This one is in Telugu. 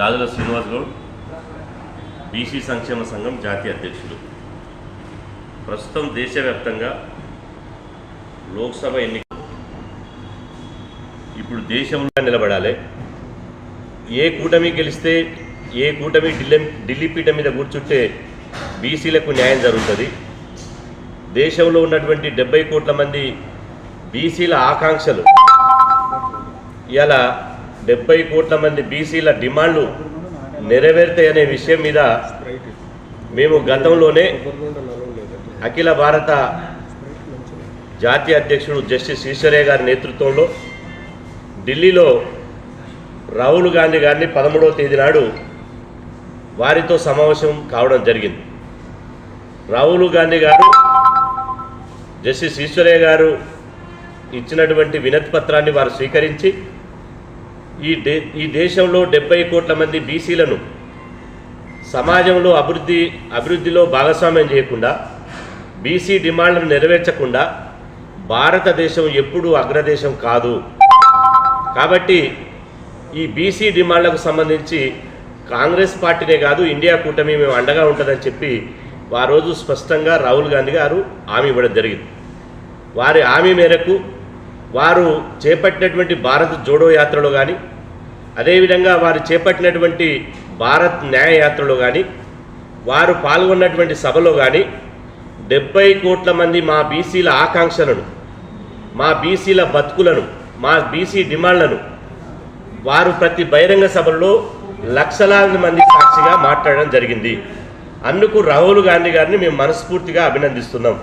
గాజుల శ్రీనివాస్ గౌడ్, బీసీ సంక్షేమ సంఘం జాతీయ అధ్యక్షులు. ప్రస్తుతం దేశవ్యాప్తంగా లోక్సభ ఎన్నికలు ఇప్పుడు దేశంలో నిలబడాలి. ఏ కూటమి గెలిస్తే ఏ కూటమి ఢిల్లీ పీఠం మీద కూర్చుంటే బీసీలకు న్యాయం జరుగుతుంది. దేశంలో ఉన్నటువంటి 70 కోట్ల మంది బీసీల ఆకాంక్షలు ఇలా 70 కోట్ల మంది బీసీల డిమాండ్లు నెరవేరుతాయనే విషయం మీద మేము గతంలోనే అఖిల భారత జాతీయ అధ్యక్షుడు జస్టిస్ ఈశ్వరయ్య గారి నేతృత్వంలో ఢిల్లీలో రాహుల్ గాంధీ గారిని 13వ తేదీ నాడు వారితో సమావేశం కావడం జరిగింది. రాహుల్ గాంధీ గారు జస్టిస్ ఈశ్వరయ్య గారు ఇచ్చినటువంటి వినతి పత్రాన్ని వారు స్వీకరించి ఈ దేశంలో 70 కోట్ల మంది బీసీలను సమాజంలో అభివృద్ధిలో భాగస్వామ్యం చేయకుండా, బీసీ డిమాండ్లను నెరవేర్చకుండా భారతదేశం ఎప్పుడూ అగ్రదేశం కాదు. కాబట్టి ఈ బీసీ డిమాండ్లకు సంబంధించి కాంగ్రెస్ పార్టీనే కాదు, ఇండియా కూటమి మేము అండగా ఉంటుందని చెప్పి ఆ రోజు స్పష్టంగా రాహుల్ గాంధీ గారు హామీ ఇవ్వడం జరిగింది. వారి హామీ మేరకు వారు చేపట్టినటువంటి భారత్ జోడో యాత్రలో కానీ, అదేవిధంగా వారు చేపట్టినటువంటి భారత్ న్యాయ యాత్రలో కానీ, వారు పాల్గొన్నటువంటి సభలో కానీ 70 కోట్ల మంది మా బీసీల ఆకాంక్షలను, మా బీసీల బతుకులను, మా బీసీ డిమాండ్లను వారు ప్రతి బహిరంగ సభల్లో లక్షలాది మంది సాక్షిగా మాట్లాడడం జరిగింది. అందుకు రాహుల్ గాంధీ గారిని మేము మనస్ఫూర్తిగా అభినందిస్తున్నాం.